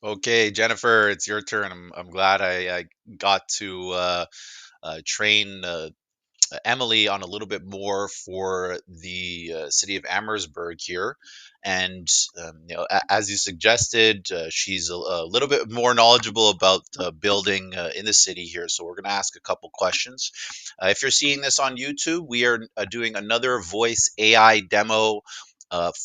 Okay, Jennifer, it's your turn. I'm glad I got to train Emily on a little bit more for the city of Amherstburg here. And as you suggested, she's a little bit more knowledgeable about building in the city here. So we're going to ask a couple questions. If you're seeing this on YouTube, we are doing another voice AI demo.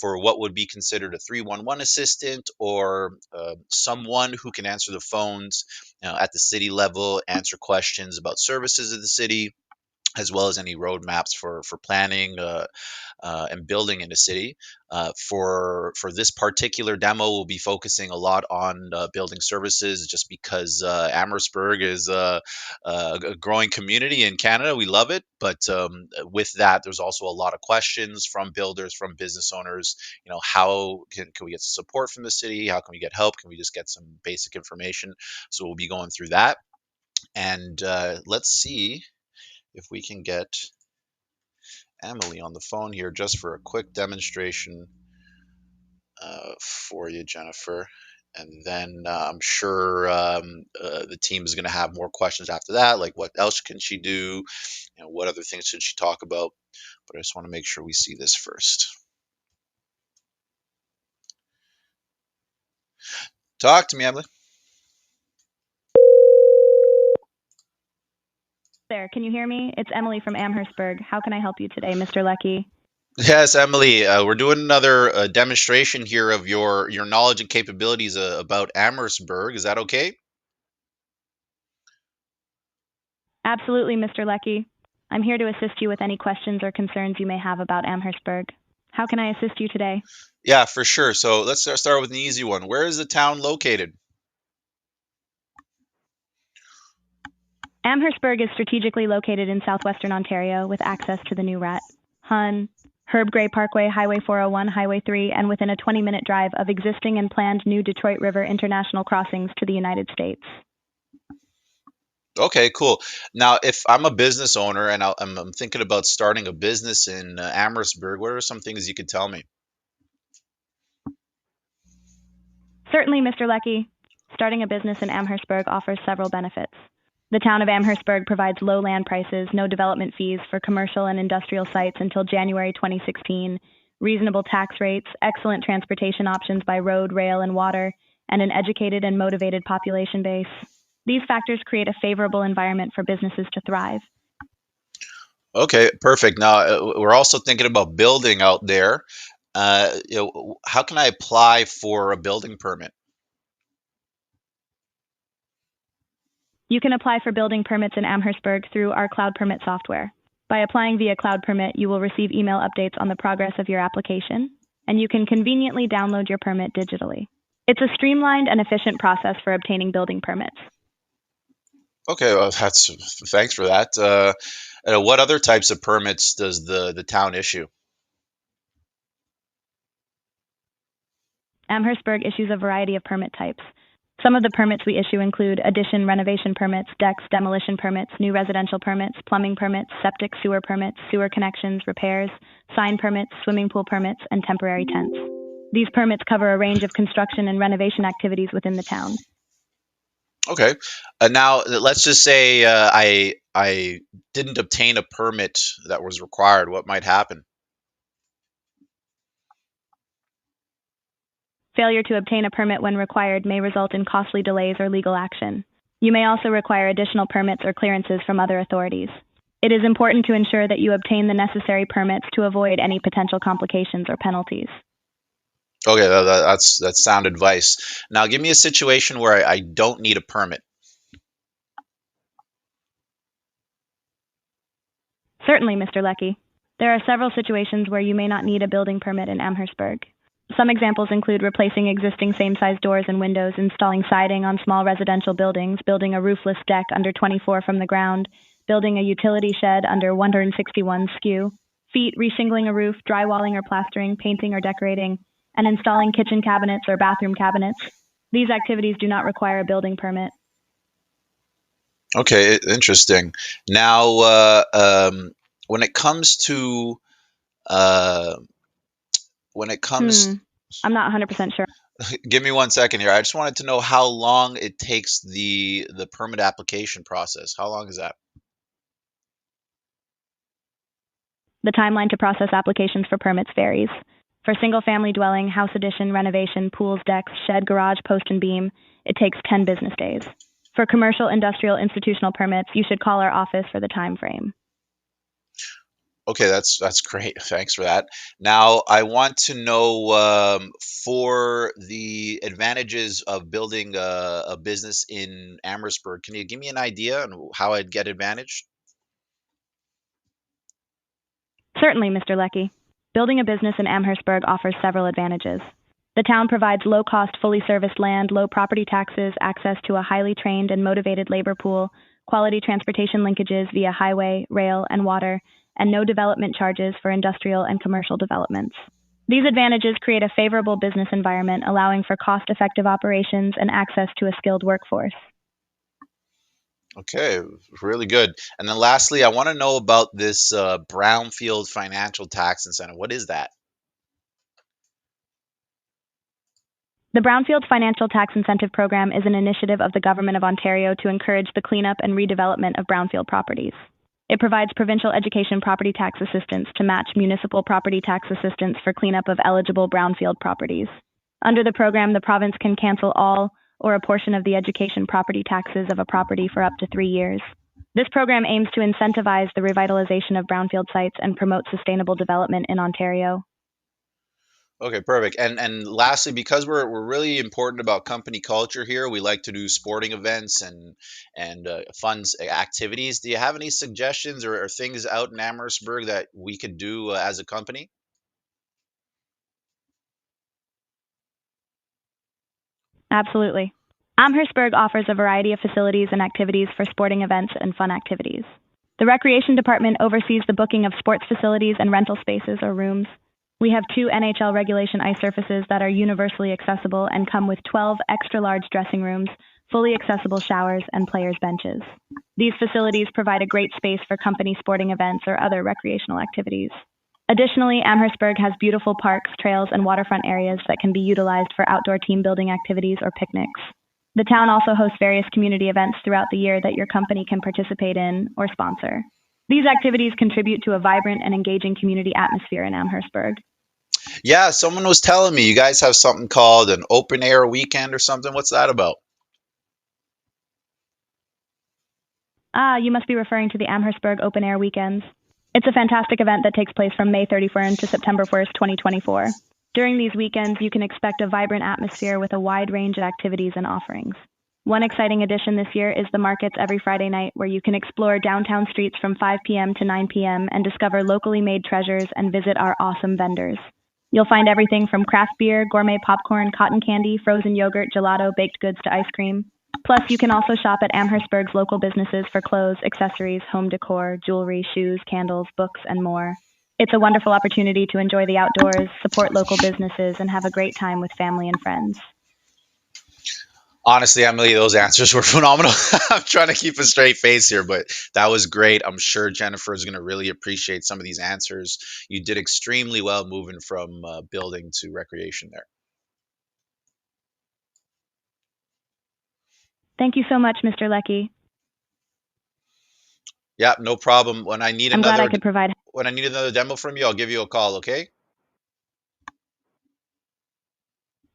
For what would be considered a 311 assistant or someone who can answer the phones at the city level, answer questions about services of the city, as well as any roadmaps for planning and building in the city. For this particular demo, we'll be focusing a lot on building services, just because Amherstburg is a growing community in Canada. We love it, but with that, there's also a lot of questions from builders, from business owners. How can we get support from the city? How can we get help? Can we just get some basic information? So we'll be going through that, and let's see if we can get Emily on the phone here just for a quick demonstration for you, Jennifer. And then I'm sure the team is going to have more questions after that, like what else can she do? What other things should she talk about? But I just want to make sure we see this first. Talk to me, Emily. There, can you hear me? It's Emily from Amherstburg. How can I help you today, Mr. Lecky? Yes, Emily. We're doing another demonstration here of your knowledge and capabilities about Amherstburg. Is that okay? Absolutely, Mr. Lecky. I'm here to assist you with any questions or concerns you may have about Amherstburg. How can I assist you today? Yeah, for sure. So let's start with an easy one. Where is the town located? Amherstburg is strategically located in southwestern Ontario with access to the New Rat, Hun, Herb Gray Parkway, Highway 401, Highway 3, and within a 20-minute drive of existing and planned new Detroit River international crossings to the United States. Okay, cool. Now, if I'm a business owner and I'm thinking about starting a business in Amherstburg, what are some things you could tell me? Certainly, Mr. Lecky. Starting a business in Amherstburg offers several benefits. The town of Amherstburg provides low land prices, no development fees for commercial and industrial sites until January 2016, reasonable tax rates, excellent transportation options by road, rail, and water, and an educated and motivated population base. These factors create a favorable environment for businesses to thrive. Okay, perfect. Now, we're also thinking about building out there. How can I apply for a building permit? You can apply for building permits in Amherstburg through our Cloud Permit software. By applying via Cloud Permit, you will receive email updates on the progress of your application, and you can conveniently download your permit digitally. It's a streamlined and efficient process for obtaining building permits. Okay, well, thanks for that. What other types of permits does the town issue? Amherstburg issues a variety of permit types. Some of the permits we issue include addition renovation permits, decks, demolition permits, new residential permits, plumbing permits, septic sewer permits, sewer connections, repairs, sign permits, swimming pool permits, and temporary tents. These permits cover a range of construction and renovation activities within the town. Okay. Now, let's just say I didn't obtain a permit that was required. What might happen? Failure to obtain a permit when required may result in costly delays or legal action. You may also require additional permits or clearances from other authorities. It is important to ensure that you obtain the necessary permits to avoid any potential complications or penalties. Okay, that's sound advice. Now, give me a situation where I don't need a permit. Certainly, Mr. Lecky. There are several situations where you may not need a building permit in Amherstburg. Some examples include replacing existing same-size doors and windows, installing siding on small residential buildings, building a roofless deck under 24 from the ground, building a utility shed under 161 feet, reshingling a roof, drywalling or plastering, painting or decorating, and installing kitchen cabinets or bathroom cabinets. These activities do not require a building permit. Okay, interesting. Now, when it comes to uh, when it comes I'm not 100% sure. Give me 1 second here. I just wanted to know how long it takes the permit application process. How long is that? The timeline to process applications for permits varies. For single-family dwelling, house addition, renovation, pools, decks, shed, garage, post and beam, it takes 10 business days. For commercial, industrial, institutional permits, you should call our office for the time frame. Okay, that's great. Thanks for that. Now, I want to know for the advantages of building a business in Amherstburg. Can you give me an idea on how I'd get advantage? Certainly, Mr. Leckie. Building a business in Amherstburg offers several advantages. The town provides low-cost, fully serviced land, low property taxes, access to a highly trained and motivated labor pool, quality transportation linkages via highway, rail, and water, and no development charges for industrial and commercial developments. These advantages create a favorable business environment, allowing for cost-effective operations and access to a skilled workforce. Okay, really good. And then lastly, I want to know about this brownfield financial tax incentive. What is that? The Brownfield Financial Tax Incentive Program is an initiative of the Government of Ontario to encourage the cleanup and redevelopment of brownfield properties. It provides provincial education property tax assistance to match municipal property tax assistance for cleanup of eligible brownfield properties. Under the program, the province can cancel all or a portion of the education property taxes of a property for up to 3 years. This program aims to incentivize the revitalization of brownfield sites and promote sustainable development in Ontario. Okay, perfect. And lastly, because we're really important about company culture here, we like to do sporting events and fun activities. Do you have any suggestions or things out in Amherstburg that we could do as a company? Absolutely. Amherstburg offers a variety of facilities and activities for sporting events and fun activities. The Recreation Department oversees the booking of sports facilities and rental spaces or rooms. We have 2 NHL regulation ice surfaces that are universally accessible and come with 12 extra large dressing rooms, fully accessible showers, and players' benches. These facilities provide a great space for company sporting events or other recreational activities. Additionally, Amherstburg has beautiful parks, trails, and waterfront areas that can be utilized for outdoor team building activities or picnics. The town also hosts various community events throughout the year that your company can participate in or sponsor. These activities contribute to a vibrant and engaging community atmosphere in Amherstburg. Yeah, someone was telling me you guys have something called an open air weekend or something. What's that about? Ah, you must be referring to the Amherstburg Open Air Weekends. It's a fantastic event that takes place from May 31st to September 1st, 2024. During these weekends, you can expect a vibrant atmosphere with a wide range of activities and offerings. One exciting addition this year is the markets every Friday night, where you can explore downtown streets from 5 p.m. to 9 p.m. and discover locally made treasures and visit our awesome vendors. You'll find everything from craft beer, gourmet popcorn, cotton candy, frozen yogurt, gelato, baked goods to ice cream. Plus, you can also shop at Amherstburg's local businesses for clothes, accessories, home decor, jewelry, shoes, candles, books, and more. It's a wonderful opportunity to enjoy the outdoors, support local businesses, and have a great time with family and friends. Honestly, Emily, those answers were phenomenal. I'm trying to keep a straight face here, but that was great. I'm sure Jennifer is going to really appreciate some of these answers. You did extremely well moving from building to recreation there. Thank you so much, Mr. Leckie. Yeah, no problem. When I need I'm glad I another could provide. when I need another demo from you, I'll give you a call, okay?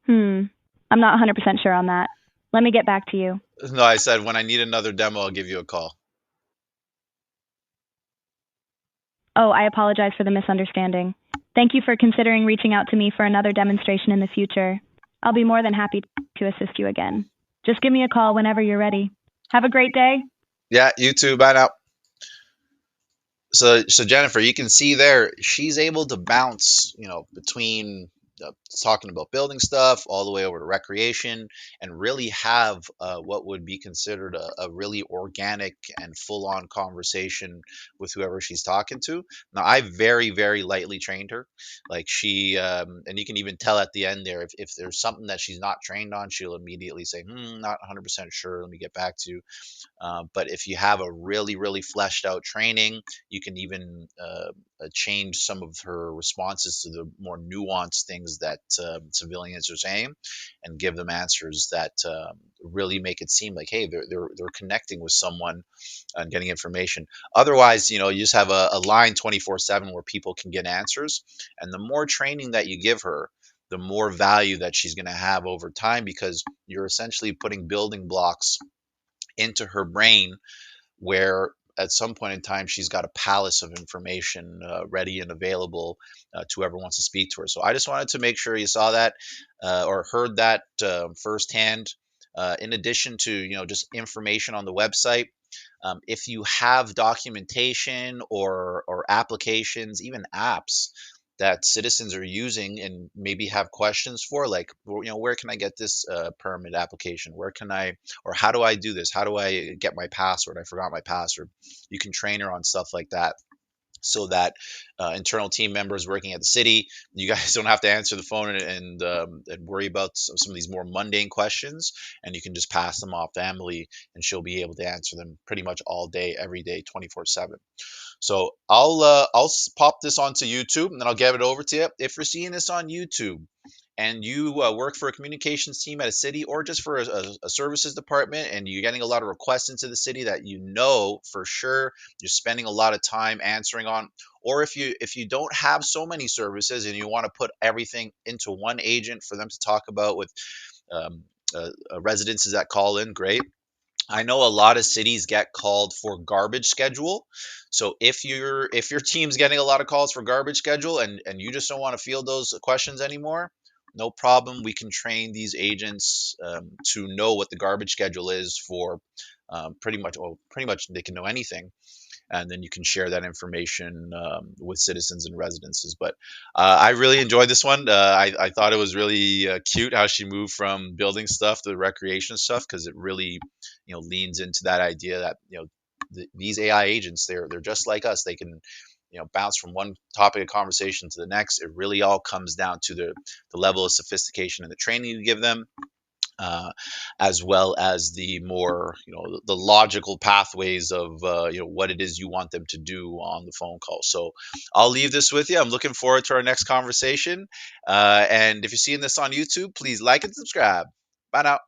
I'm not 100% sure on that. Let me get back to you. No, I said when I need another demo, I'll give you a call. Oh, I apologize for the misunderstanding. Thank you for considering reaching out to me for another demonstration in the future. I'll be more than happy to assist you again. Just give me a call whenever you're ready. Have a great day. Yeah, you too. Bye now. So Jennifer, you can see there, she's able to bounce, between talking about building stuff all the way over to recreation, and really have what would be considered a really organic and full-on conversation with whoever she's talking to. Now, I very, very lightly trained her. Like and you can even tell at the end there, if there's something that she's not trained on, she'll immediately say, not 100% sure. Let me get back to you. But if you have a really, really fleshed out training, you can even change some of her responses to the more nuanced things things that civilians are saying, and give them answers that really make it seem like, hey, they're connecting with someone and getting information. Otherwise, you just have a line 24/7 where people can get answers. And the more training that you give her, the more value that she's going to have over time, because you're essentially putting building blocks into her brain where at some point in time she's got a palace of information ready and available to whoever wants to speak to her. So I just wanted to make sure you saw that or heard that firsthand. In addition to just information on the website, if you have documentation or applications, even apps that citizens are using and maybe have questions for, like, where can I get this permit application? Where can I, or how do I do this? How do I get my password? I forgot my password. You can train her on stuff like that, so that internal team members working at the city, you guys don't have to answer the phone and worry about some of these more mundane questions, and you can just pass them off to Emily, and she'll be able to answer them pretty much all day, every day, 24/7. So I'll pop this onto YouTube, and then I'll give it over to you. If you're seeing this on YouTube and you work for a communications team at a city, or just for a services department, and you're getting a lot of requests into the city that for sure you're spending a lot of time answering on, or if you don't have so many services and you want to put everything into one agent for them to talk about with um, residences that call in, great. I know a lot of cities get called for garbage schedule. So if your team's getting a lot of calls for garbage schedule, and you just don't want to field those questions anymore, no problem. We can train these agents to know what the garbage schedule is for pretty much. Well, pretty much they can know anything, and then you can share that information with citizens and residences. But I really enjoyed this one. I thought it was really cute how she moved from building stuff to the recreation stuff, because it really leans into that idea that these AI agents, they're just like us. They can bounce from one topic of conversation to the next. It really all comes down to the level of sophistication and the training you give them, uh, as well as the more the logical pathways of what it is you want them to do on the phone call. So I'll leave this with you. I'm looking forward to our next conversation, and if you're seeing this on YouTube, please like and subscribe. Bye now.